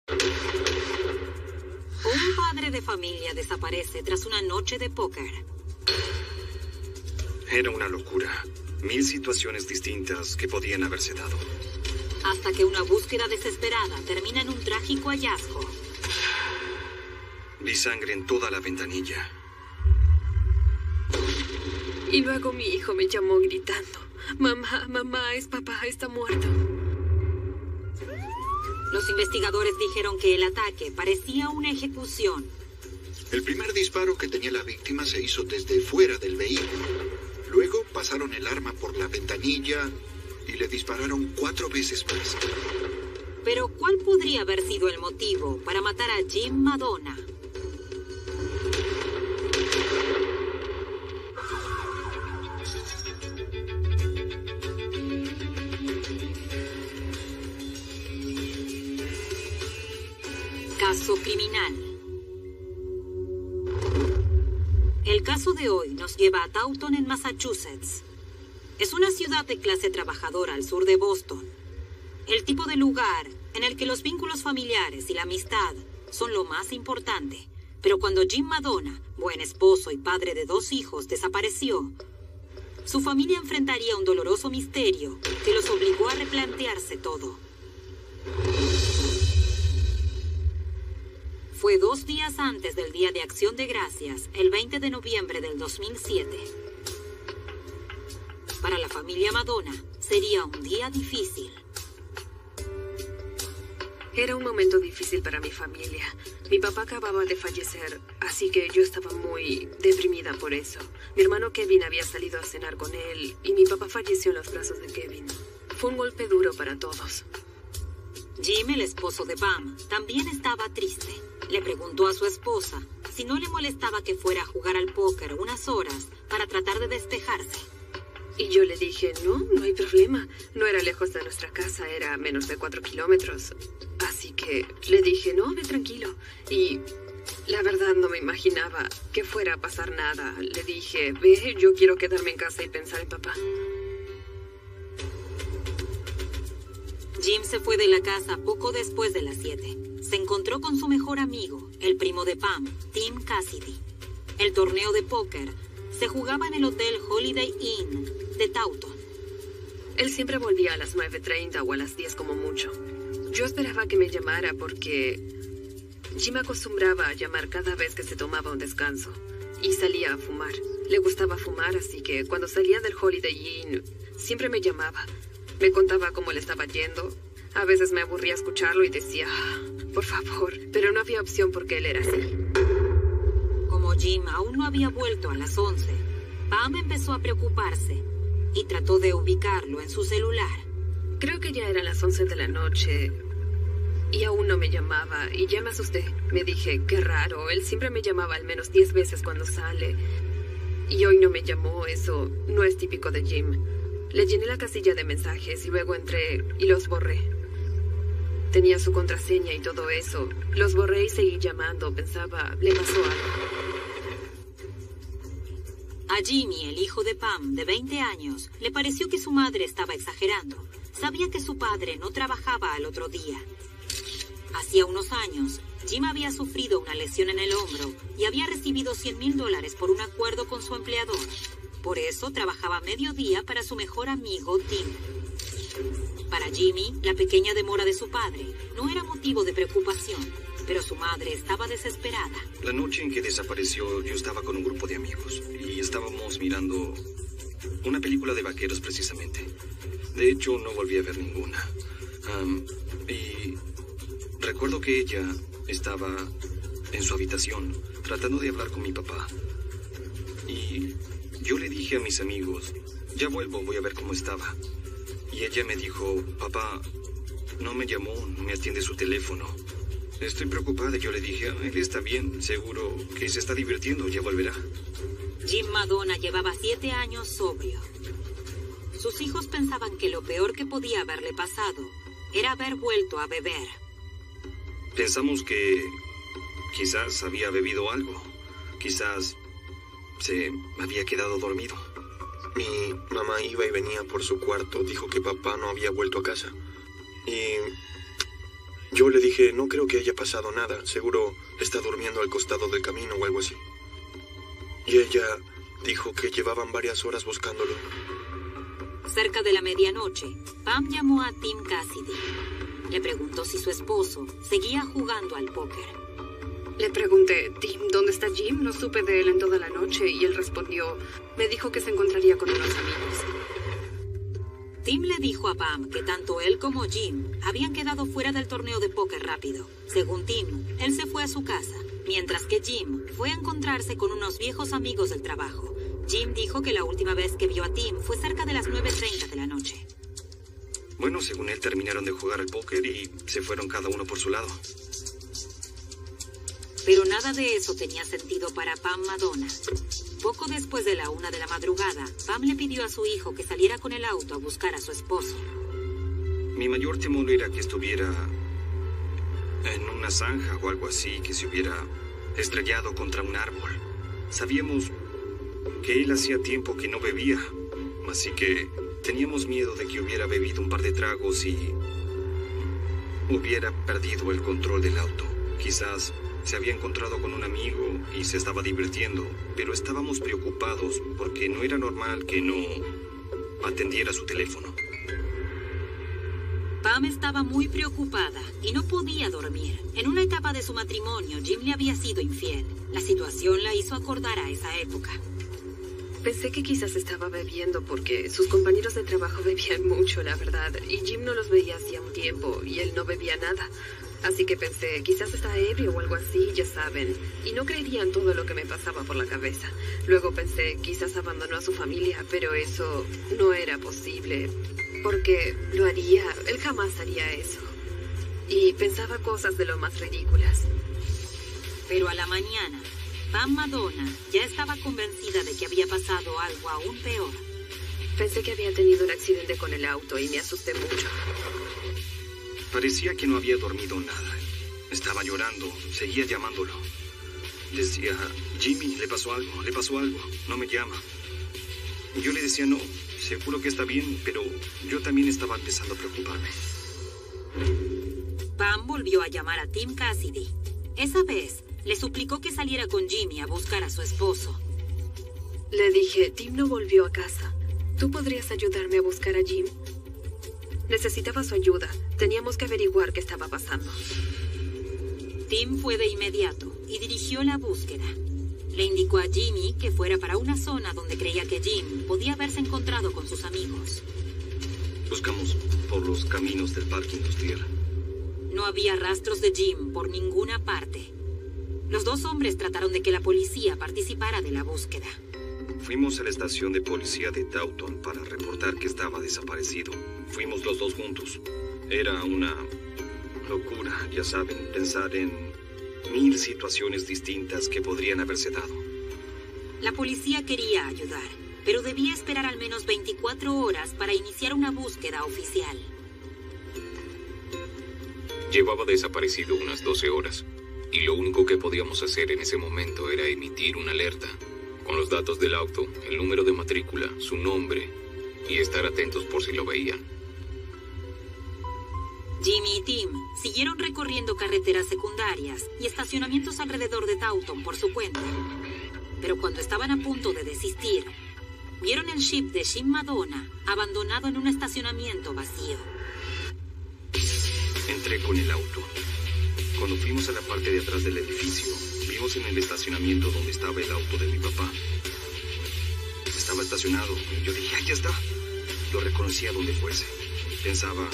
Un padre de familia desaparece tras una noche de póker. Era una locura. 1000 situaciones distintas que podían haberse dado. Hasta que una búsqueda desesperada termina en un trágico hallazgo. Vi sangre en toda la ventanilla. Y luego mi hijo me llamó gritando: mamá, mamá, papá está muerto. Los investigadores dijeron que el ataque parecía una ejecución. El primer disparo que tenía la víctima se hizo desde fuera del vehículo. Luego pasaron el arma por la ventanilla y le dispararon 4 veces más. Pero ¿cuál podría haber sido el motivo para matar a Jim Madonna? Caso criminal. El caso de hoy nos lleva a Taunton, en Massachusetts. Es una ciudad de clase trabajadora al sur de Boston. El tipo de lugar en el que los vínculos familiares y la amistad son lo más importante. Pero cuando Jim Madonna, buen esposo y padre de 2 hijos, desapareció, su familia enfrentaría un doloroso misterio que los obligó a replantearse todo. Fue 2 días antes del Día de Acción de Gracias, el 20 de noviembre del 2007. Para la familia Madonna, sería un día difícil. Era un momento difícil para mi familia. Mi papá acababa de fallecer, así que yo estaba muy deprimida por eso. Mi hermano Kevin había salido a cenar con él y mi papá falleció en los brazos de Kevin. Fue un golpe duro para todos. Jim, el esposo de Pam, también estaba triste. Le preguntó a su esposa si no le molestaba que fuera a jugar al póker unas horas para tratar de despejarse. Y yo le dije: no hay problema. No era lejos de nuestra casa, era a menos de 4 kilómetros. Así que le dije: no, ve tranquilo. Y la verdad no me imaginaba que fuera a pasar nada. Le dije: ve, yo quiero quedarme en casa y pensar en papá. Jim se fue de la casa poco después de las 7. Se encontró con su mejor amigo, el primo de Pam, Tim Cassidy. El torneo de póker se jugaba en el hotel Holiday Inn de Taunton. Él siempre volvía a las 9:30 o a las 10 como mucho. Yo esperaba que me llamara porque Jim acostumbraba a llamar cada vez que se tomaba un descanso. Y salía a fumar. Le gustaba fumar, así que cuando salía del Holiday Inn siempre me llamaba. Me contaba cómo le estaba yendo. A veces me aburría escucharlo y decía: por favor, pero no había opción porque él era así. Como Jim aún no había vuelto a las 11, Pam empezó a preocuparse y trató de ubicarlo en su celular. Creo que ya eran las 11 de la noche y aún no me llamaba y ya me asusté. Me dije: qué raro, él siempre me llamaba al menos 10 veces cuando sale. Y hoy no me llamó, eso no es típico de Jim. Le llené la casilla de mensajes y luego entré y los borré. Tenía su contraseña y todo eso. Los borré y seguí llamando. Pensaba, le pasó algo. A Jimmy, el hijo de Pam, de 20 años, le pareció que su madre estaba exagerando. Sabía que su padre no trabajaba al otro día. Hacía unos años, Jim había sufrido una lesión en el hombro y había recibido $100,000 por un acuerdo con su empleador. Por eso trabajaba mediodía para su mejor amigo, Tim. Para Jimmy, la pequeña demora de su padre no era motivo de preocupación, pero su madre estaba desesperada. La noche en que desapareció, yo estaba con un grupo de amigos y estábamos mirando una película de vaqueros precisamente. De hecho, no volví a ver ninguna. Y recuerdo que ella estaba en su habitación tratando de hablar con mi papá. Y yo le dije a mis amigos: ya vuelvo, voy a ver cómo estaba. Y ella me dijo: papá, no me llamó, no me atiende su teléfono. Estoy preocupada. Yo le dije: él está bien, seguro que se está divirtiendo, ya volverá. Jim Madonna llevaba 7 años sobrio. Sus hijos pensaban que lo peor que podía haberle pasado era haber vuelto a beber. Pensamos que quizás había bebido algo. Quizás se había quedado dormido. Mi mamá iba y venía por su cuarto. Dijo que papá no había vuelto a casa. Y Yo le dije, no creo que haya pasado nada. Seguro está durmiendo al costado del camino o algo así. Y ella dijo que llevaban varias horas buscándolo. Cerca de la medianoche, Pam llamó a Tim Cassidy. Le preguntó si su esposo seguía jugando al póker. Le pregunté, Tim, ¿dónde está Jim? No supe de él en toda la noche y él respondió, me dijo que se encontraría con unos amigos. Tim le dijo a Pam que tanto él como Jim habían quedado fuera del torneo de póker rápido. Según Tim, él se fue a su casa, mientras que Jim fue a encontrarse con unos viejos amigos del trabajo. Jim dijo que la última vez que vio a Tim fue cerca de las 9:30 de la noche. Bueno, según él, terminaron de jugar al póker y se fueron cada uno por su lado. Pero nada de eso tenía sentido para Pam Madonna. Poco después de la 1 de la madrugada, Pam le pidió a su hijo que saliera con el auto a buscar a su esposo. Mi mayor temor era que estuviera en una zanja o algo así, que se hubiera estrellado contra un árbol. Sabíamos que él hacía tiempo que no bebía, así que teníamos miedo de que hubiera bebido un par de tragos y hubiera perdido el control del auto. Quizás se había encontrado con un amigo y se estaba divirtiendo, pero estábamos preocupados porque no era normal que no atendiera su teléfono. Pam estaba muy preocupada y no podía dormir. En una etapa de su matrimonio, Jim le había sido infiel. La situación la hizo acordar a esa época. Pensé que quizás estaba bebiendo porque sus compañeros de trabajo bebían mucho, la verdad. Y Jim no los veía hacía un tiempo y él no bebía nada. Así que pensé, quizás está ebrio o algo así, ya saben. Y no creerían todo lo que me pasaba por la cabeza. Luego pensé, quizás abandonó a su familia, pero eso no era posible. Porque lo haría, él jamás haría eso. Y pensaba cosas de lo más ridículas. Pero a la mañana, Pam Madonna ya estaba convencida de que había pasado algo aún peor. Pensé que había tenido un accidente con el auto y me asusté mucho. Parecía que no había dormido nada. Estaba llorando, seguía llamándolo. Decía, Jimmy, le pasó algo, no me llama. Yo le decía, no, seguro que está bien, pero yo también estaba empezando a preocuparme. Pam volvió a llamar a Tim Cassidy. Esa vez, le suplicó que saliera con Jimmy a buscar a su esposo. Le dije, Tim no volvió a casa. ¿Tú podrías ayudarme a buscar a Jim? Necesitaba su ayuda. Teníamos que averiguar qué estaba pasando. Tim fue de inmediato y dirigió la búsqueda. Le indicó a Jimmy que fuera para una zona donde creía que Jim podía haberse encontrado con sus amigos. Buscamos por los caminos del parque industrial. No había rastros de Jim por ninguna parte. Los dos hombres trataron de que la policía participara de la búsqueda. Fuimos a la estación de policía de Taunton para reportar que estaba desaparecido. Fuimos los dos juntos. Era una locura, ya saben, pensar en 1000 situaciones distintas que podrían haberse dado. La policía quería ayudar, pero debía esperar al menos 24 horas para iniciar una búsqueda oficial. Llevaba desaparecido unas 12 horas, y lo único que podíamos hacer en ese momento era emitir una alerta, con los datos del auto, el número de matrícula, su nombre, y estar atentos por si lo veían. Jimmy y Tim siguieron recorriendo carreteras secundarias y estacionamientos alrededor de Taunton por su cuenta. Pero cuando estaban a punto de desistir, vieron el Jeep de Jim Madonna abandonado en un estacionamiento vacío. Entré con el auto. Cuando fuimos a la parte de atrás del edificio, vimos en el estacionamiento donde estaba el auto de mi papá. Estaba estacionado y yo dije, ¡ahí está! Lo reconocí a donde fuese. Pensaba,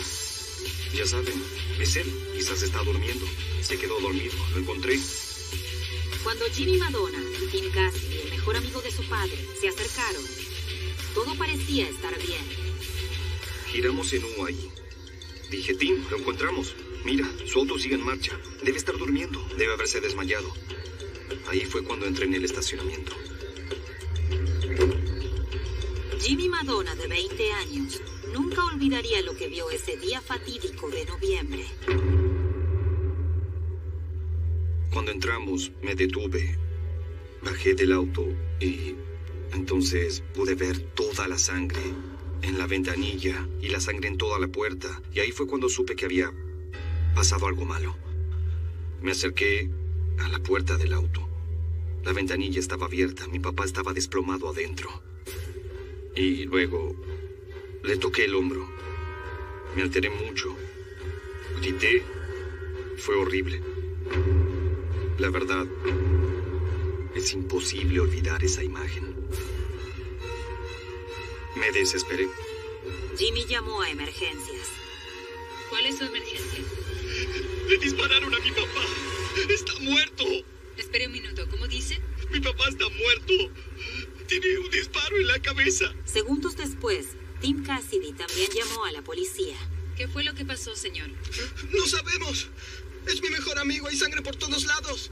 ya saben, es él, quizás está durmiendo. Se quedó dormido, lo encontré. Cuando Jimmy Madonna y Tim Cassidy, el mejor amigo de su padre, se acercaron, todo parecía estar bien. Giramos en U ahí. Dije, Tim, lo encontramos. Mira, su auto sigue en marcha. Debe estar durmiendo. Debe haberse desmayado. Ahí fue cuando entré en el estacionamiento. Jimmy Madonna, de 20 años, nunca olvidaría lo que vio ese día fatídico de noviembre. Cuando entramos, me detuve. Bajé del auto y entonces pude ver toda la sangre en la ventanilla y la sangre en toda la puerta. Y ahí fue cuando supe que había pasado algo malo. Me acerqué a la puerta del auto. La ventanilla estaba abierta. Mi papá estaba desplomado adentro. Y luego le toqué el hombro. Me alteré mucho. Grité. Fue horrible. La verdad, es imposible olvidar esa imagen. Me desesperé. Jimmy llamó a emergencias. ¿Cuál es su emergencia? Le dispararon a mi papá. Está muerto. Espere un minuto, ¿cómo dice? Mi papá está muerto. Tiene un disparo en la cabeza. Segundos después, Tim Cassidy también llamó a la policía. ¿Qué fue lo que pasó, señor? No sabemos. Es mi mejor amigo. Hay sangre por todos lados.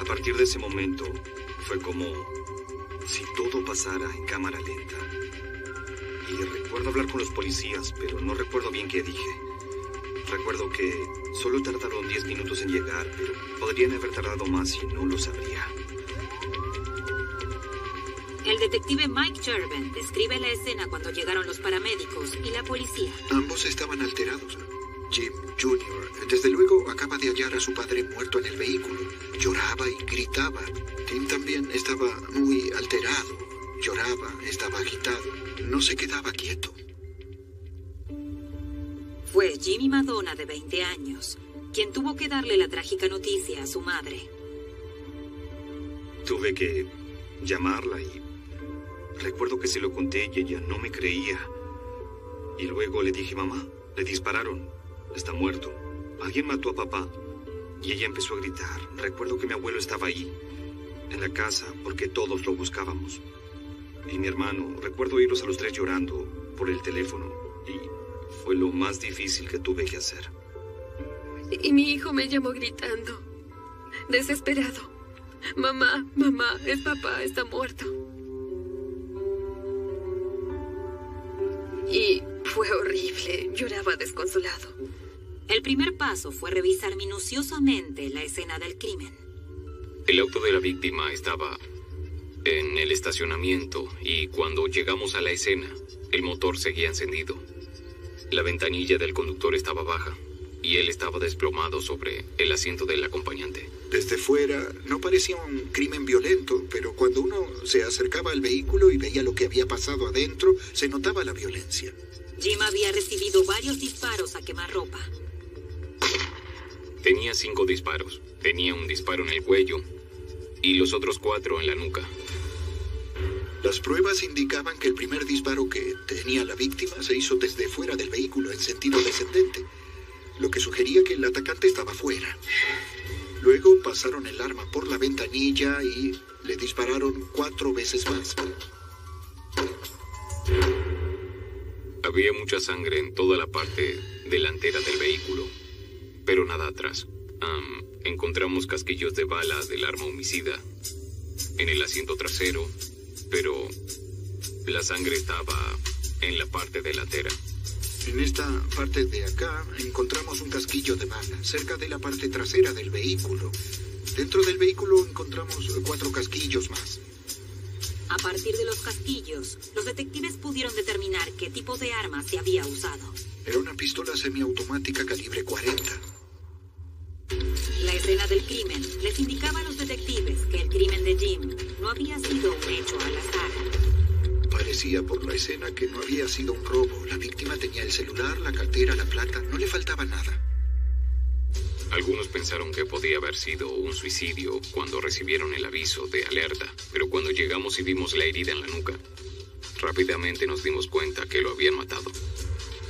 A partir de ese momento, fue como si todo pasara en cámara lenta. Y recuerdo hablar con los policías, pero no recuerdo bien qué dije. Recuerdo que solo tardaron 10 minutos en llegar, pero podrían haber tardado más y no lo sabría. El detective Mike Cherben describe la escena cuando llegaron los paramédicos y la policía. Ambos estaban alterados. Jim Jr., desde luego, acaba de hallar a su padre muerto en el vehículo. Lloraba y gritaba. Tim también estaba muy alterado. Lloraba, estaba agitado. No se quedaba quieto. Fue Jimmy Madonna, de 20 años, quien tuvo que darle la trágica noticia a su madre. Tuve que llamarla y recuerdo que se lo conté y ella no me creía. Y luego le dije, mamá, le dispararon. Está muerto. Alguien mató a papá. Y ella empezó a gritar. Recuerdo que mi abuelo estaba ahí, en la casa, porque todos lo buscábamos. Y mi hermano, recuerdo oírlos a los tres llorando por el teléfono. Y fue lo más difícil que tuve que hacer. Y mi hijo me llamó gritando, desesperado. Mamá, mamá, es papá, está muerto. Y fue horrible, lloraba desconsolado. El primer paso fue revisar minuciosamente la escena del crimen. El auto de la víctima estaba en el estacionamiento y cuando llegamos a la escena, el motor seguía encendido. La ventanilla del conductor estaba baja y él estaba desplomado sobre el asiento del acompañante. Desde fuera no parecía un crimen violento, pero cuando uno se acercaba al vehículo y veía lo que había pasado adentro, se notaba la violencia. Jim había recibido varios disparos a quemarropa. Tenía 5 disparos. Tenía un disparo en el cuello y los otros 4 en la nuca. Las pruebas indicaban que el primer disparo que tenía la víctima se hizo desde fuera del vehículo en sentido descendente, lo que sugería que el atacante estaba fuera. Luego pasaron el arma por la ventanilla y le dispararon 4 veces más. Había mucha sangre en toda la parte delantera del vehículo, pero nada atrás. Encontramos casquillos de bala del arma homicida en el asiento trasero, pero la sangre estaba en la parte delantera. En esta parte de acá encontramos un casquillo de bala cerca de la parte trasera del vehículo. Dentro del vehículo encontramos 4 casquillos más. A partir de los casquillos, los detectives pudieron determinar qué tipo de arma se había usado. Era una pistola semiautomática calibre 40. La escena del crimen les indicaba a los detectives que el crimen de Jim no había sido un hecho al azar. Parecía por la escena que no había sido un robo. La víctima tenía el celular, la cartera, la plata, no le faltaba nada. Algunos pensaron que podía haber sido un suicidio cuando recibieron el aviso de alerta, pero cuando llegamos y vimos la herida en la nuca, rápidamente nos dimos cuenta que lo habían matado.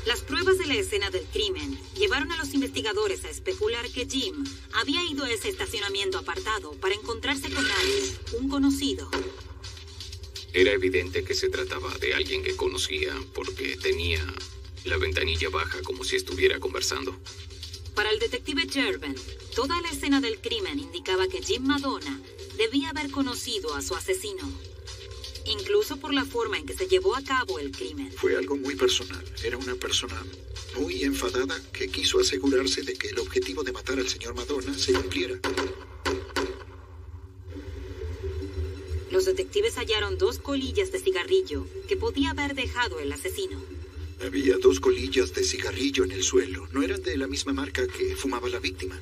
Las pruebas de la escena del crimen llevaron a los investigadores a especular que Jim había ido a ese estacionamiento apartado para encontrarse con alguien, un conocido. Era evidente que se trataba de alguien que conocía porque tenía la ventanilla baja como si estuviera conversando. Para el detective Cherben, toda la escena del crimen indicaba que Jim Madonna debía haber conocido a su asesino, incluso por la forma en que se llevó a cabo el crimen. Fue algo muy personal. Era una persona muy enfadada que quiso asegurarse de que el objetivo de matar al señor Madonna se cumpliera. Los detectives hallaron 2 colillas de cigarrillo que podía haber dejado el asesino. Había 2 colillas de cigarrillo en el suelo. No eran de la misma marca que fumaba la víctima.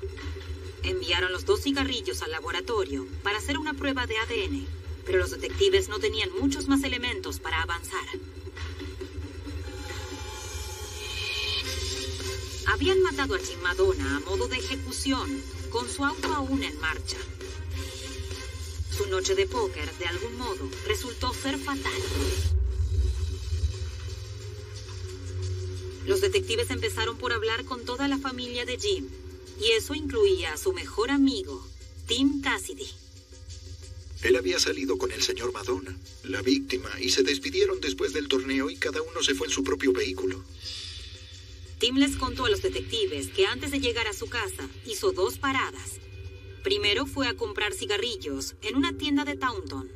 Enviaron los 2 cigarrillos al laboratorio para hacer una prueba de ADN, pero los detectives no tenían muchos más elementos para avanzar. Habían matado a Jim Madonna a modo de ejecución, con su auto aún en marcha. Su noche de póker, de algún modo, resultó ser fatal. Los detectives empezaron por hablar con toda la familia de Jim, y eso incluía a su mejor amigo, Tim Cassidy. Él había salido con el señor Madonna, la víctima, y se despidieron después del torneo y cada uno se fue en su propio vehículo. Tim les contó a los detectives que antes de llegar a su casa hizo 2 paradas. Primero fue a comprar cigarrillos en una tienda de Taunton.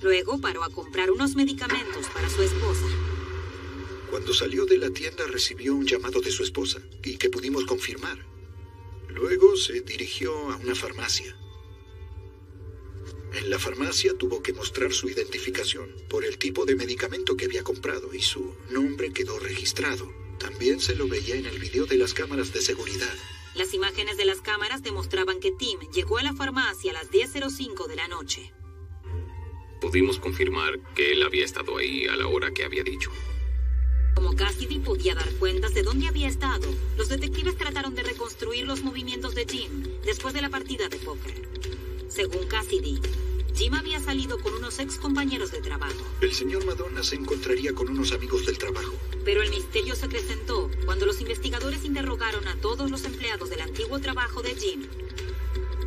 Luego paró a comprar unos medicamentos para su esposa. Cuando salió de la tienda recibió un llamado de su esposa, y que pudimos confirmar. Luego se dirigió a una farmacia. En la farmacia tuvo que mostrar su identificación por el tipo de medicamento que había comprado y su nombre quedó registrado. También se lo veía en el video de las cámaras de seguridad. Las imágenes de las cámaras demostraban que Tim llegó a la farmacia a las 10:05 de la noche. Pudimos confirmar que él había estado ahí a la hora que había dicho. Como Cassidy podía dar cuentas de dónde había estado, los detectives trataron de reconstruir los movimientos de Jim después de la partida de póker. Según Cassidy, Jim había salido con unos ex compañeros de trabajo. El señor Madonna se encontraría con unos amigos del trabajo. Pero el misterio se acrecentó cuando los investigadores interrogaron a todos los empleados del antiguo trabajo de Jim.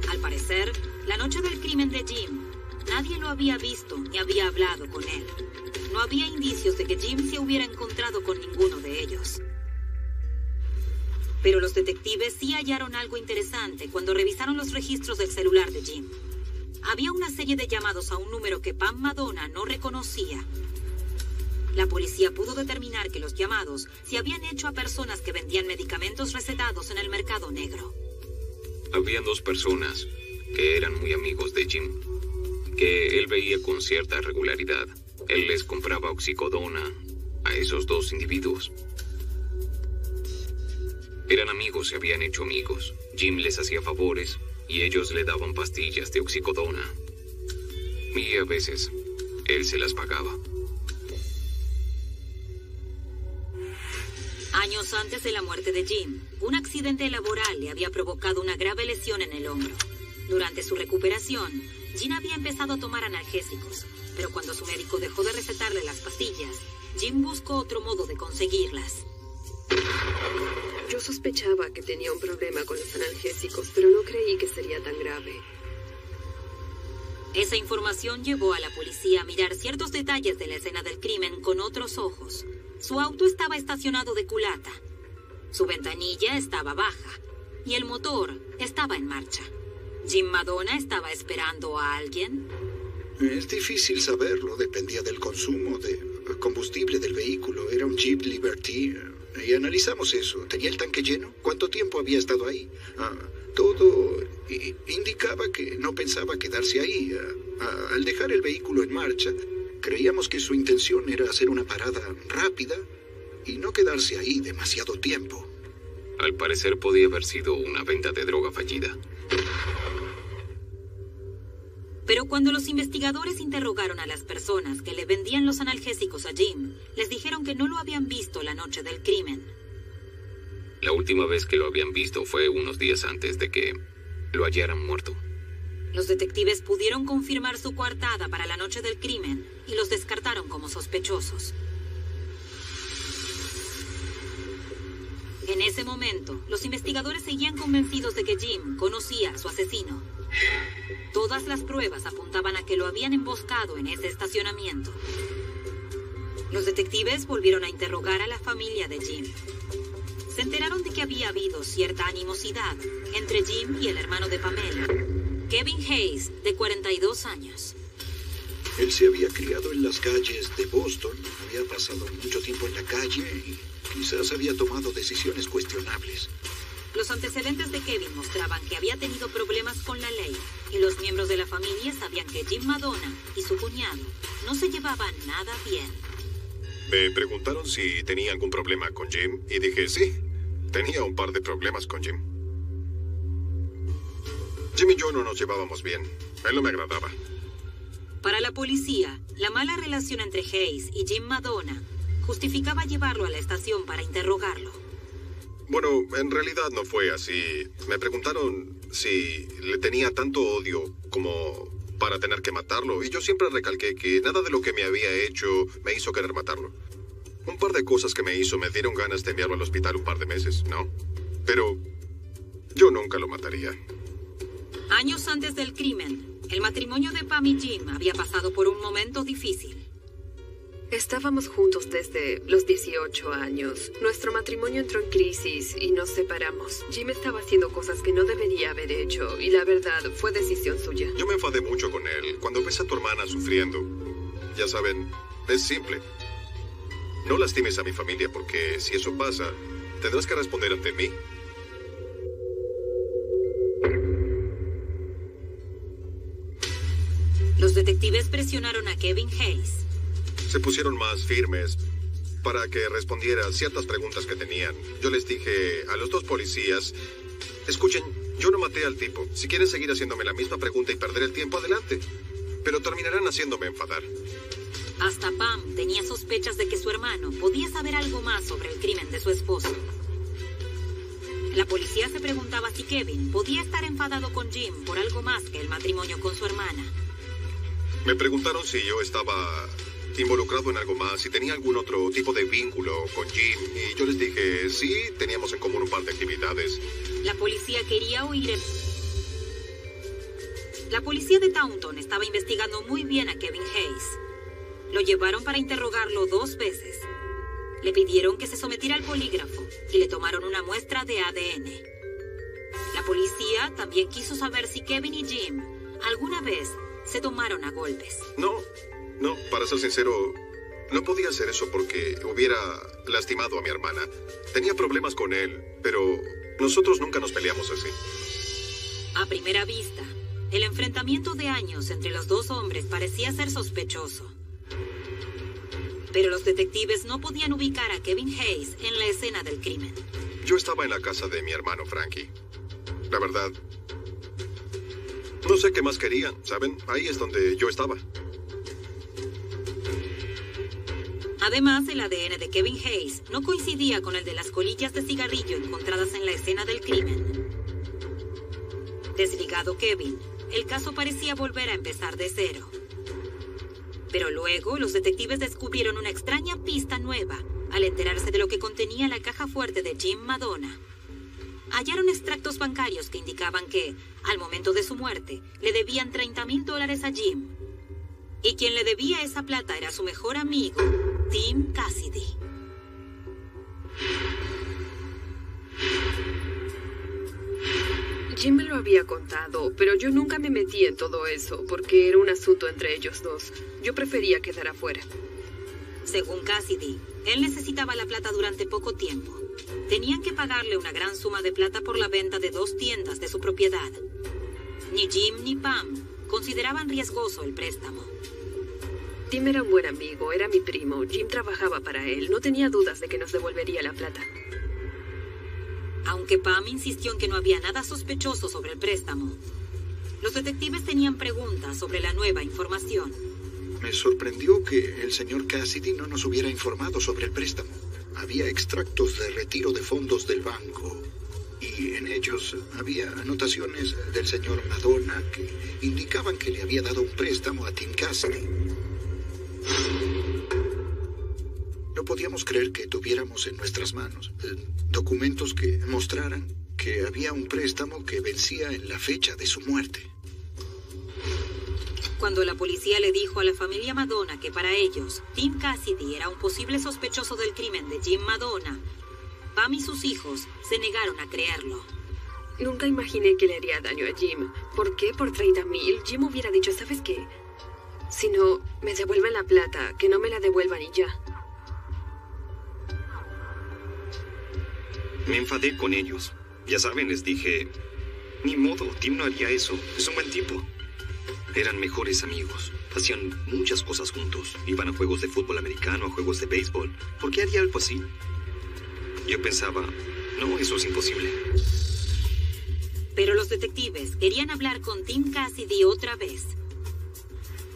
Al parecer, la noche del crimen de Jim, nadie lo había visto ni había hablado con él. No había indicios de que Jim se hubiera encontrado con ninguno de ellos. Pero los detectives sí hallaron algo interesante cuando revisaron los registros del celular de Jim. Había una serie de llamados a un número que Pam Madonna no reconocía. La policía pudo determinar que los llamados se habían hecho a personas que vendían medicamentos recetados en el mercado negro. Habían 2 personas que eran muy amigos de Jim, que él veía con cierta regularidad. Él les compraba oxicodona a esos 2 individuos. Eran amigos, se habían hecho amigos. Jim les hacía favores y ellos le daban pastillas de oxicodona. Y a veces, él se las pagaba. Años antes de la muerte de Jim, un accidente laboral le había provocado una grave lesión en el hombro. Durante su recuperación, Jim había empezado a tomar analgésicos, pero cuando su médico dejó de recetarle las pastillas, Jim buscó otro modo de conseguirlas. Yo sospechaba que tenía un problema con los analgésicos, pero no creí que sería tan grave. Esa información llevó a la policía a mirar ciertos detalles de la escena del crimen con otros ojos. Su auto estaba estacionado de culata. Su ventanilla estaba baja y el motor estaba en marcha. ¿Jim Madonna estaba esperando a alguien? Es difícil saberlo, dependía del consumo de combustible del vehículo. Era un Jeep Liberty y analizamos eso. ¿Tenía el tanque lleno? ¿Cuánto tiempo había estado ahí? Todo indicaba que no pensaba quedarse ahí. Al dejar el vehículo en marcha, creíamos que su intención era hacer una parada rápida y no quedarse ahí demasiado tiempo. Al parecer podía haber sido una venta de droga fallida. Pero cuando los investigadores interrogaron a las personas que le vendían los analgésicos a Jim, les dijeron que no lo habían visto la noche del crimen. La última vez que lo habían visto fue unos días antes de que lo hallaran muerto. Los detectives pudieron confirmar su coartada para la noche del crimen y los descartaron como sospechosos. En ese momento, los investigadores seguían convencidos de que Jim conocía a su asesino. Todas las pruebas apuntaban a que lo habían emboscado en ese estacionamiento. Los detectives volvieron a interrogar a la familia de Jim. Se enteraron de que había habido cierta animosidad entre Jim y el hermano de Pamela, Kevin Hayes, de 42 años. Él se había criado en las calles de Boston, había pasado mucho tiempo en la calle y quizás había tomado decisiones cuestionables. Los antecedentes de Kevin mostraban que había tenido problemas con la ley y los miembros de la familia sabían que Jim Madonna y su cuñado no se llevaban nada bien. Me preguntaron si tenía algún problema con Jim y dije sí. Tenía un par de problemas con Jim. Jim y yo no nos llevábamos bien. Él no me agradaba. Para la policía, la mala relación entre Hayes y Jim Madonna justificaba llevarlo a la estación para interrogarlo. Bueno, en realidad no fue así. Me preguntaron si le tenía tanto odio como para tener que matarlo, y yo siempre recalqué que nada de lo que me había hecho me hizo querer matarlo. Un par de cosas que me hizo me dieron ganas de enviarlo al hospital un par de meses, ¿no? Pero yo nunca lo mataría. Años antes del crimen, el matrimonio de Pam y Jim había pasado por un momento difícil. Estábamos juntos desde los 18 años. Nuestro matrimonio entró en crisis y nos separamos. Jim estaba haciendo cosas que no debería haber hecho y la verdad fue decisión suya. Yo me enfadé mucho con él. Cuando ves a tu hermana sufriendo, ya saben, es simple. No lastimes a mi familia porque si eso pasa, tendrás que responder ante mí. Los detectives presionaron a Kevin Hayes. Se pusieron más firmes para que respondiera ciertas preguntas que tenían. Yo les dije a los dos policías, escuchen, yo no maté al tipo. Si quieren seguir haciéndome la misma pregunta y perder el tiempo, adelante. Pero terminarán haciéndome enfadar. Hasta Pam tenía sospechas de que su hermano podía saber algo más sobre el crimen de su esposo. La policía se preguntaba si Kevin podía estar enfadado con Jim por algo más que el matrimonio con su hermana. Me preguntaron si yo estaba involucrado en algo más, si tenía algún otro tipo de vínculo con Jim, y yo les dije, sí, teníamos en común un par de actividades. La policía quería oír La policía de Taunton estaba investigando muy bien a Kevin Hayes. Lo llevaron para interrogarlo 2 veces. Le pidieron que se sometiera al polígrafo y le tomaron una muestra de ADN. La policía también quiso saber si Kevin y Jim alguna vez se tomaron a golpes. No, para ser sincero, no podía hacer eso porque hubiera lastimado a mi hermana. Tenía problemas con él, pero nosotros nunca nos peleamos así. A primera vista, el enfrentamiento de años entre los 2 hombres parecía ser sospechoso. Pero los detectives no podían ubicar a Kevin Hayes en la escena del crimen. Yo estaba en la casa de mi hermano Frankie. La verdad, no sé qué más querían, ¿saben? Ahí es donde yo estaba. Además, el ADN de Kevin Hayes no coincidía con el de las colillas de cigarrillo encontradas en la escena del crimen. Desligado Kevin, el caso parecía volver a empezar de cero. Pero luego, los detectives descubrieron una extraña pista nueva al enterarse de lo que contenía la caja fuerte de Jim Madonna. Hallaron extractos bancarios que indicaban que, al momento de su muerte, le debían $30,000 a Jim. Y quien le debía esa plata era su mejor amigo, Tim Cassidy. Jim me lo había contado, pero yo nunca me metí en todo eso, porque era un asunto entre ellos dos. Yo prefería quedar afuera. Según Cassidy, él necesitaba la plata durante poco tiempo. Tenían que pagarle una gran suma de plata por la venta de 2 tiendas de su propiedad. Ni Jim ni Pam consideraban riesgoso el préstamo. Tim era un buen amigo, era mi primo. Jim trabajaba para él. No tenía dudas de que nos devolvería la plata. Aunque Pam insistió en que no había nada sospechoso sobre el préstamo, los detectives tenían preguntas sobre la nueva información. Me sorprendió que el señor Cassidy no nos hubiera informado sobre el préstamo. Había extractos de retiro de fondos del banco y en ellos había anotaciones del señor Madonna que indicaban que le había dado un préstamo a Tim Cassidy. No podíamos creer que tuviéramos en nuestras manos documentos que mostraran que había un préstamo que vencía en la fecha de su muerte. Cuando la policía le dijo a la familia Madonna que para ellos, Tim Cassidy era un posible sospechoso del crimen de Jim Madonna, Pam y sus hijos se negaron a creerlo. Nunca imaginé que le haría daño a Jim. ¿Por qué? Por 30,000. Jim hubiera dicho, ¿sabes qué? Si no, me devuelven la plata, que no me la devuelvan y ya. Me enfadé con ellos. Ya saben, les dije, ni modo, Tim no haría eso. Es un buen tipo. Eran mejores amigos. Hacían muchas cosas juntos. Iban a juegos de fútbol americano, a juegos de béisbol. ¿Por qué haría algo así? Yo pensaba, no, eso es imposible. Pero los detectives querían hablar con Tim Cassidy otra vez.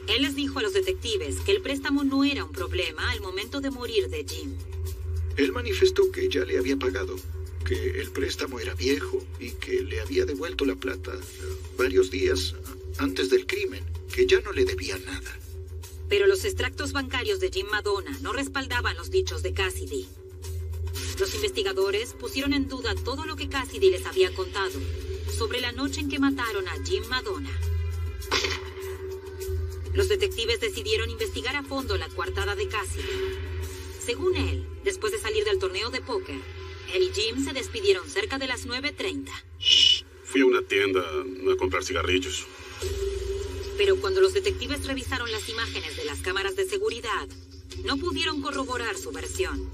Él les dijo a los detectives que el préstamo no era un problema al momento de morir de Jim. Él manifestó que ya le había pagado, que el préstamo era viejo y que le había devuelto la plata varios días antes del crimen, que ya no le debía nada. Pero los extractos bancarios de Jim Madonna no respaldaban los dichos de Cassidy. Los investigadores pusieron en duda todo lo que Cassidy les había contado sobre la noche en que mataron a Jim Madonna. Los detectives decidieron investigar a fondo la coartada de Cassidy. Según él, después de salir del torneo de póker, él y Jim se despidieron cerca de las 9:30. Fui a una tienda a comprar cigarrillos. Pero cuando los detectives revisaron las imágenes de las cámaras de seguridad, no pudieron corroborar su versión.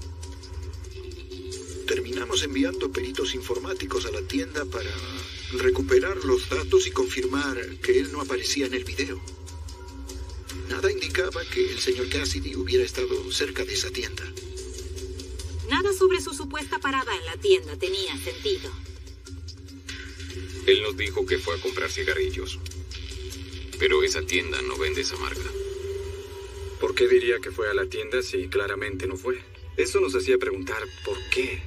Terminamos enviando peritos informáticos a la tienda para recuperar los datos y confirmar que él no aparecía en el video. Nada indicaba que el señor Cassidy hubiera estado cerca de esa tienda. Nada sobre su supuesta parada en la tienda tenía sentido. Él nos dijo que fue a comprar cigarrillos. Pero esa tienda no vende esa marca. ¿Por qué diría que fue a la tienda si claramente no fue? Eso nos hacía preguntar por qué.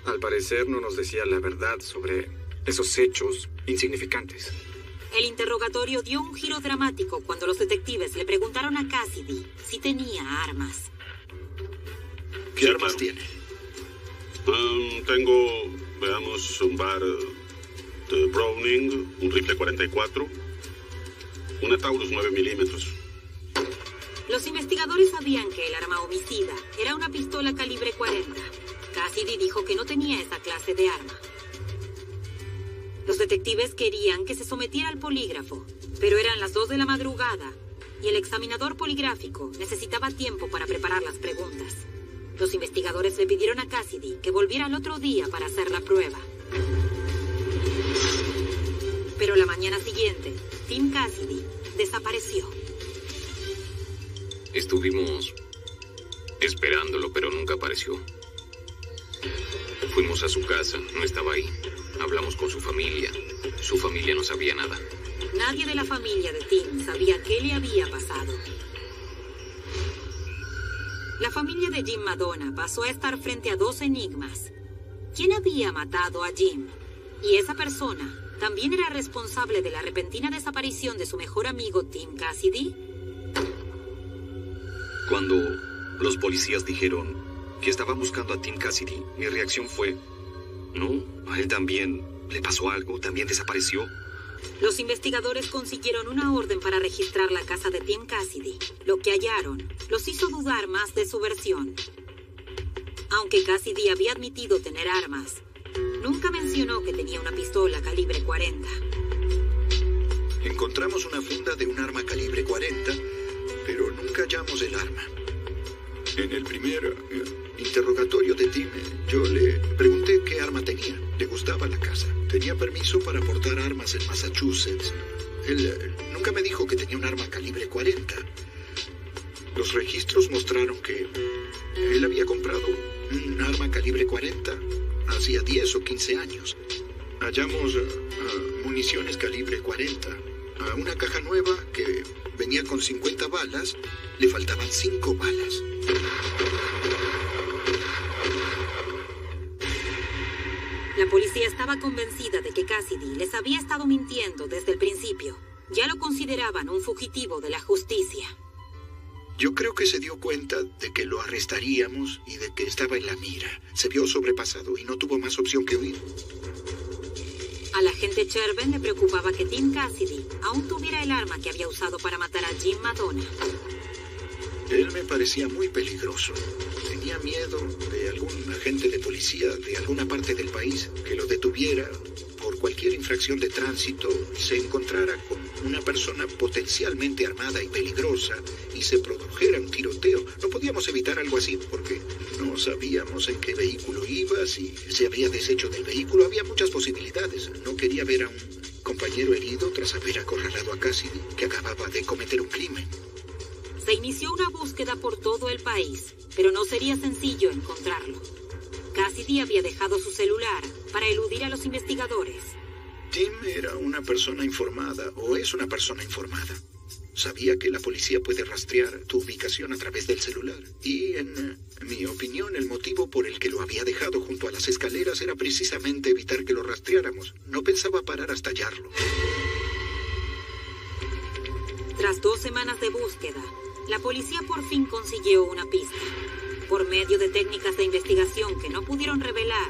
Al parecer no nos decía la verdad sobre esos hechos insignificantes. El interrogatorio dio un giro dramático cuando los detectives le preguntaron a Cassidy si tenía armas. ¿Qué armas tiene? Tengo, veamos, un bar de Browning, un rifle 44, una Taurus 9 milímetros. Los investigadores sabían que el arma homicida era una pistola calibre 40. Cassidy dijo que no tenía esa clase de arma. Los detectives querían que se sometiera al polígrafo, pero eran las 2 de la madrugada y el examinador poligráfico necesitaba tiempo para preparar las preguntas. Los investigadores le pidieron a Cassidy que volviera al otro día para hacer la prueba. Pero la mañana siguiente, Tim Cassidy desapareció. Estuvimos esperándolo, pero nunca apareció. Fuimos a su casa, no estaba ahí. Hablamos con su familia. Su familia no sabía nada. Nadie de la familia de Tim sabía qué le había pasado. La familia de Jim Madonna pasó a estar frente a 2 enigmas. ¿Quién había matado a Jim? Y esa persona también era responsable de la repentina desaparición de su mejor amigo Tim Cassidy. Cuando los policías dijeron que estaban buscando a Tim Cassidy, mi reacción fue, no, a él también le pasó algo, también desapareció. Los investigadores consiguieron una orden para registrar la casa de Tim Cassidy. Lo que hallaron los hizo dudar más de su versión. Aunque Cassidy había admitido tener armas, nunca mencionó que tenía una pistola calibre 40. Encontramos una funda de un arma calibre 40, pero nunca hallamos el arma. En el primer interrogatorio de Tim, yo le pregunté qué arma tenía. Le gustaba la casa. Tenía permiso para portar armas en Massachusetts. Él nunca me dijo que tenía un arma calibre 40. Los registros mostraron que él había comprado un arma calibre 40 hacía 10 o 15 años. Hallamos municiones calibre 40. A una caja nueva que venía con 50 balas, le faltaban 5 balas. La policía estaba convencida de que Cassidy les había estado mintiendo desde el principio. Ya lo consideraban un fugitivo de la justicia. Yo creo que se dio cuenta de que lo arrestaríamos y de que estaba en la mira. Se vio sobrepasado y no tuvo más opción que huir. Al agente Cherven le preocupaba que Tim Cassidy aún tuviera el arma que había usado para matar a Jim Madonna. Él me parecía muy peligroso. Tenía miedo de algún agente de policía de alguna parte del país que lo detuviera por cualquier infracción de tránsito, se encontrara con una persona potencialmente armada y peligrosa y se produjera un tiroteo. No podíamos evitar algo así porque no sabíamos en qué vehículo iba, si se había deshecho del vehículo. Había muchas posibilidades. No quería ver a un compañero herido tras haber acorralado a Cassidy, que acababa de cometer un crimen. Se inició una búsqueda por todo el país, pero no sería sencillo encontrarlo. Cassidy había dejado su celular para eludir a los investigadores. Tim era una persona informada, o es una persona informada. Sabía que la policía puede rastrear tu ubicación a través del celular. Y, en mi opinión, el motivo por el que lo había dejado junto a las escaleras era precisamente evitar que lo rastreáramos. No pensaba parar hasta hallarlo. Tras 2 semanas de búsqueda, la policía por fin consiguió una pista. Por medio de técnicas de investigación que no pudieron revelar,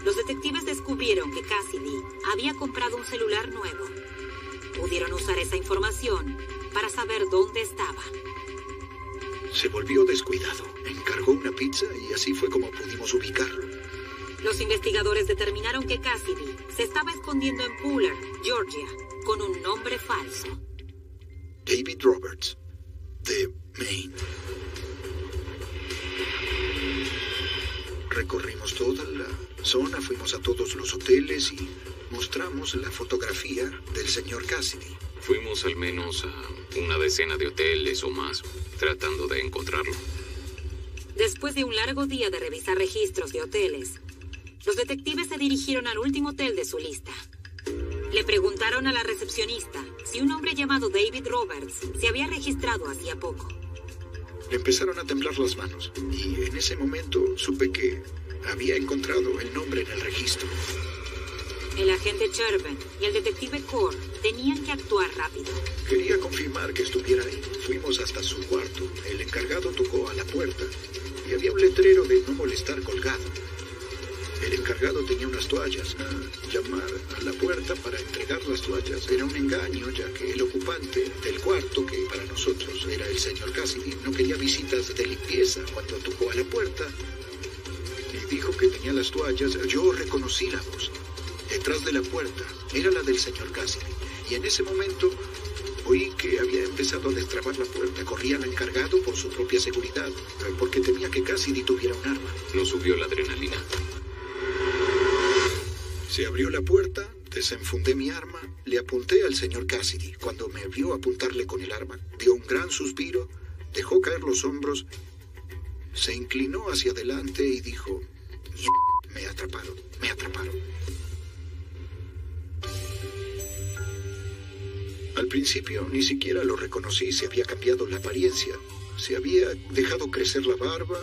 los detectives descubrieron que Cassidy había comprado un celular nuevo. Pudieron usar esa información para saber dónde estaba. Se volvió descuidado. Encargó una pizza y así fue como pudimos ubicarlo. Los investigadores determinaron que Cassidy se estaba escondiendo en Pooler, Georgia, con un nombre falso. David Roberts, de Maine. Recorrimos toda la zona, fuimos a todos los hoteles y mostramos la fotografía del señor Cassidy. Fuimos al menos a una decena de hoteles o más, tratando de encontrarlo. Después de un largo día de revisar registros de hoteles, los detectives se dirigieron al último hotel de su lista. Le preguntaron a la recepcionista si un hombre llamado David Roberts se había registrado hacía poco. Le empezaron a temblar las manos y en ese momento supe que había encontrado el nombre en el registro. El agente Cherben y el detective Core tenían que actuar rápido. Quería confirmar que estuviera ahí. Fuimos hasta su cuarto. El encargado tocó a la puerta y había un letrero de no molestar colgado. El encargado tenía unas toallas. Llamar a la puerta para entregar las toallas era un engaño, ya que el ocupante del cuarto, que para nosotros era el señor Cassidy, no quería visitas de limpieza. Cuando tocó a la puerta y dijo que tenía las toallas, yo reconocí la voz. Detrás de la puerta era la del señor Cassidy. Y en ese momento oí que había empezado a destrabar la puerta. Corría al encargado por su propia seguridad, porque temía que Cassidy tuviera un arma. Nos subió la adrenalina. Se abrió la puerta, desenfundé mi arma, le apunté al señor Cassidy. Cuando me vio apuntarle con el arma, dio un gran suspiro, dejó caer los hombros, se inclinó hacia adelante y dijo: me atraparon, me atraparon. Al principio ni siquiera lo reconocí. Se había cambiado la apariencia. Se había dejado crecer la barba,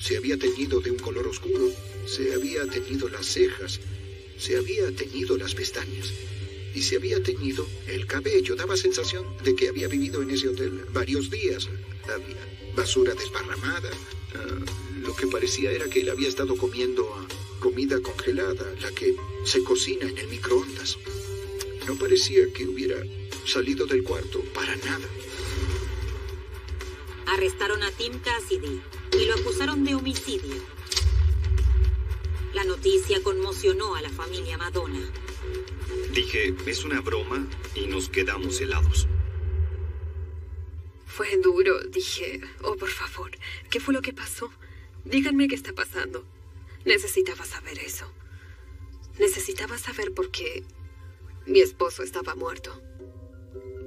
se había teñido de un color oscuro, se había teñido las cejas, se había teñido las pestañas y se había teñido el cabello. Daba sensación de que había vivido en ese hotel varios días. Había basura desparramada. Lo que parecía era que él había estado comiendo comida congelada, la que se cocina en el microondas. No parecía que hubiera salido del cuarto, para nada. Arrestaron a Tim Cassidy y lo acusaron de homicidio. La noticia conmocionó a la familia Madonna. Dije, es una broma y nos quedamos helados. Fue duro. Dije, oh, por favor, ¿qué fue lo que pasó? Díganme qué está pasando. Necesitaba saber eso. Necesitaba saber por qué mi esposo estaba muerto.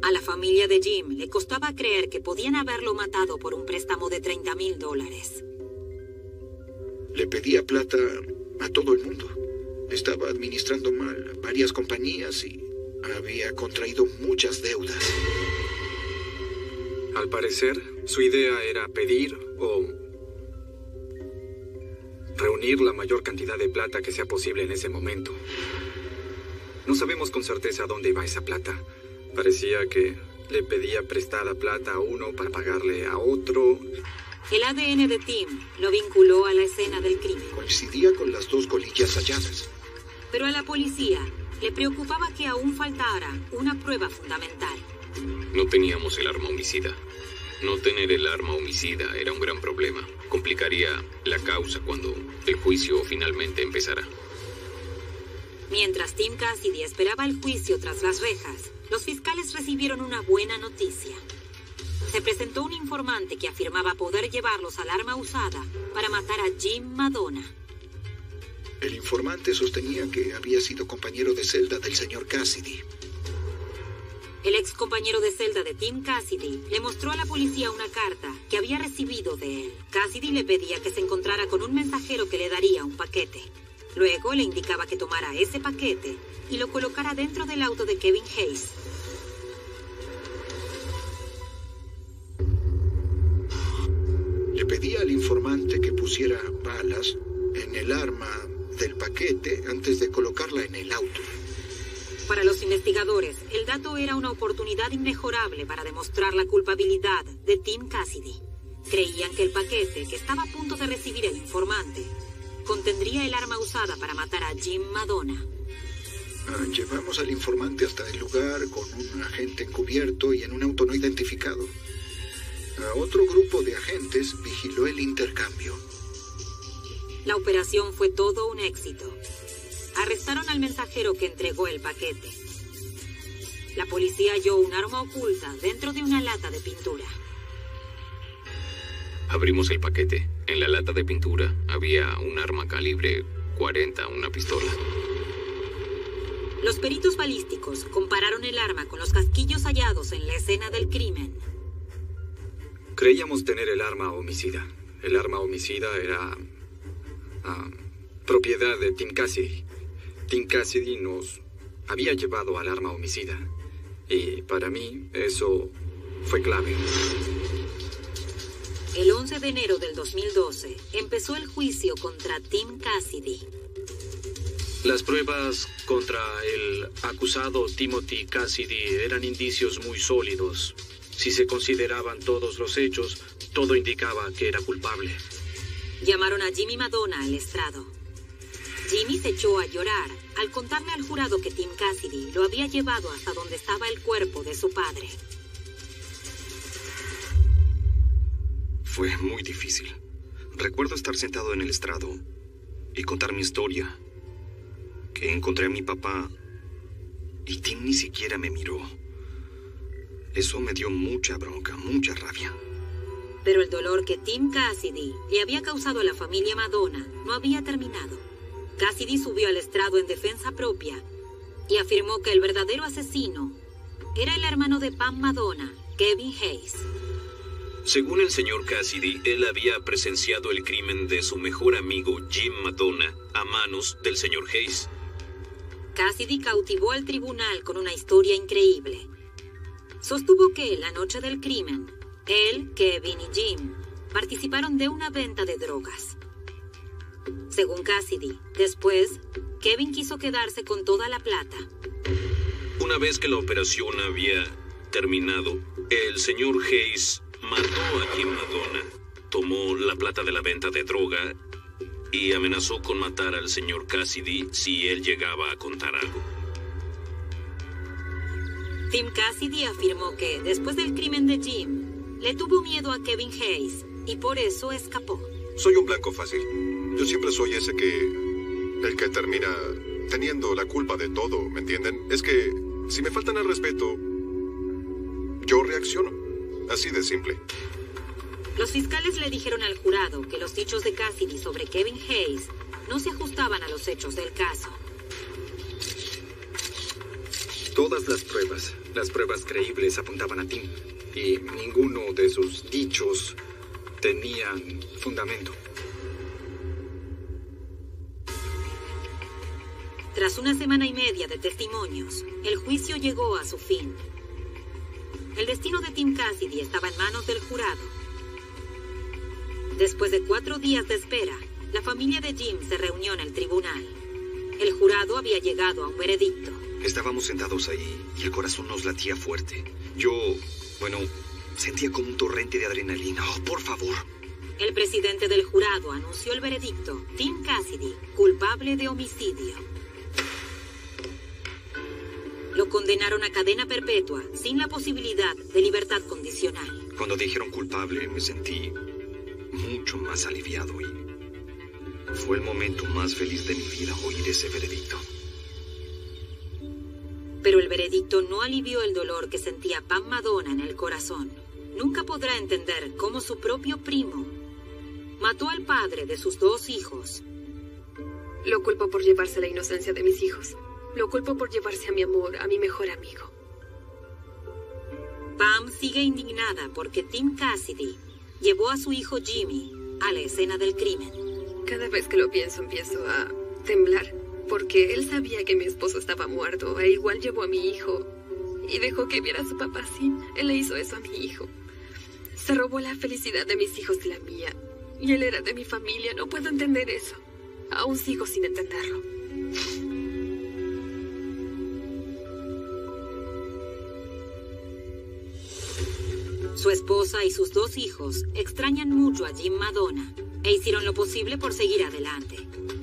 A la familia de Jim le costaba creer que podían haberlo matado por un préstamo de $30,000. Le pedía plata a todo el mundo. Estaba administrando mal varias compañías y había contraído muchas deudas. Al parecer, su idea era pedir o reunir la mayor cantidad de plata que sea posible en ese momento. No sabemos con certeza dónde iba esa plata. Parecía que le pedía prestada plata a uno para pagarle a otro. El ADN de Tim lo vinculó a la escena del crimen. Coincidía con las 2 colillas halladas. Pero a la policía le preocupaba que aún faltara una prueba fundamental. No teníamos el arma homicida. No tener el arma homicida era un gran problema. Complicaría la causa cuando el juicio finalmente empezara. Mientras Tim Cassidy esperaba el juicio tras las rejas, los fiscales recibieron una buena noticia. Se presentó un informante que afirmaba poder llevarlos al arma usada para matar a Jim Madonna. El informante sostenía que había sido compañero de celda del señor Cassidy. El ex compañero de celda de Tim Cassidy le mostró a la policía una carta que había recibido de él. Cassidy le pedía que se encontrara con un mensajero que le daría un paquete. Luego le indicaba que tomara ese paquete y lo colocara dentro del auto de Kevin Hayes. Le pedía al informante que pusiera balas en el arma del paquete antes de colocarla en el auto. Para los investigadores, el dato era una oportunidad inmejorable para demostrar la culpabilidad de Tim Cassidy. Creían que el paquete que estaba a punto de recibir el informante contendría el arma usada para matar a Jim Madonna. Llevamos al informante hasta el lugar con un agente encubierto y en un auto no identificado. Otro grupo de agentes vigiló el intercambio. La operación fue todo un éxito. Arrestaron al mensajero que entregó el paquete. La policía halló un arma oculta dentro de una lata de pintura. Abrimos el paquete. En la lata de pintura había un arma calibre 40, una pistola. Los peritos balísticos compararon el arma con los casquillos hallados en la escena del crimen. Creíamos tener el arma homicida. El arma homicida era propiedad de Tim Cassidy. Tim Cassidy nos había llevado al arma homicida. Y para mí eso fue clave. El 11 de enero del 2012 empezó el juicio contra Tim Cassidy. Las pruebas contra el acusado Timothy Cassidy eran indicios muy sólidos. Si se consideraban todos los hechos, todo indicaba que era culpable. Llamaron a Jimmy Madonna al estrado. Jimmy se echó a llorar al contarle al jurado que Tim Cassidy lo había llevado hasta donde estaba el cuerpo de su padre. Fue muy difícil. Recuerdo estar sentado en el estrado y contar mi historia. Que encontré a mi papá y Tim ni siquiera me miró. Eso me dio mucha bronca, mucha rabia. Pero el dolor que Tim Cassidy le había causado a la familia Madonna no había terminado. Cassidy subió al estrado en defensa propia y afirmó que el verdadero asesino era el hermano de Pam Madonna, Kevin Hayes. Según el señor Cassidy, él había presenciado el crimen de su mejor amigo Jim Madonna a manos del señor Hayes. Cassidy cautivó al tribunal con una historia increíble. Sostuvo que la noche del crimen, él, Kevin y Jim participaron de una venta de drogas. Según Cassidy, después, Kevin quiso quedarse con toda la plata. Una vez que la operación había terminado, el señor Hayes mató a Jim Madonna, tomó la plata de la venta de droga y amenazó con matar al señor Cassidy si él llegaba a contar algo. Tim Cassidy afirmó que después del crimen de Jim, le tuvo miedo a Kevin Hayes y por eso escapó. Soy un blanco fácil. Yo siempre soy el que termina teniendo la culpa de todo, ¿me entienden? Es que si me faltan al respeto, yo reacciono. Así de simple. Los fiscales le dijeron al jurado que los dichos de Cassidy sobre Kevin Hayes no se ajustaban a los hechos del caso. Todas las pruebas creíbles apuntaban a Tim, y ninguno de sus dichos tenían fundamento. Tras una semana y media de testimonios, el juicio llegó a su fin. El destino de Tim Cassidy estaba en manos del jurado. Después de 4 días de espera, la familia de Jim se reunió en el tribunal. El jurado había llegado a un veredicto. Estábamos sentados ahí y el corazón nos latía fuerte. Yo, sentía como un torrente de adrenalina. ¡Oh, por favor! El presidente del jurado anunció el veredicto. Tim Cassidy, culpable de homicidio. Lo condenaron a cadena perpetua, sin la posibilidad de libertad condicional. Cuando dijeron culpable, me sentí mucho más aliviado y fue el momento más feliz de mi vida oír ese veredicto. Pero el veredicto no alivió el dolor que sentía Pam Madonna en el corazón. Nunca podrá entender cómo su propio primo mató al padre de sus 2 hijos. Lo culpo por llevarse la inocencia de mis hijos. Lo culpo por llevarse a mi amor, a mi mejor amigo. Pam sigue indignada porque Tim Cassidy llevó a su hijo Jimmy a la escena del crimen. Cada vez que lo pienso empiezo a temblar, porque él sabía que mi esposo estaba muerto e igual llevó a mi hijo y dejó que viera a su papá así. Él le hizo eso a mi hijo. Se robó la felicidad de mis hijos y la mía. Y él era de mi familia. No puedo entender eso. Aún sigo sin entenderlo. Su esposa y sus 2 hijos extrañan mucho a Jim Madonna e hicieron lo posible por seguir adelante.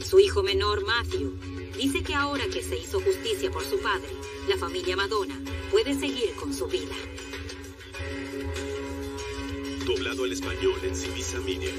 Su hijo menor, Matthew, dice que ahora que se hizo justicia por su padre, la familia Madonna puede seguir con su vida. Doblado al español en Civisa Media.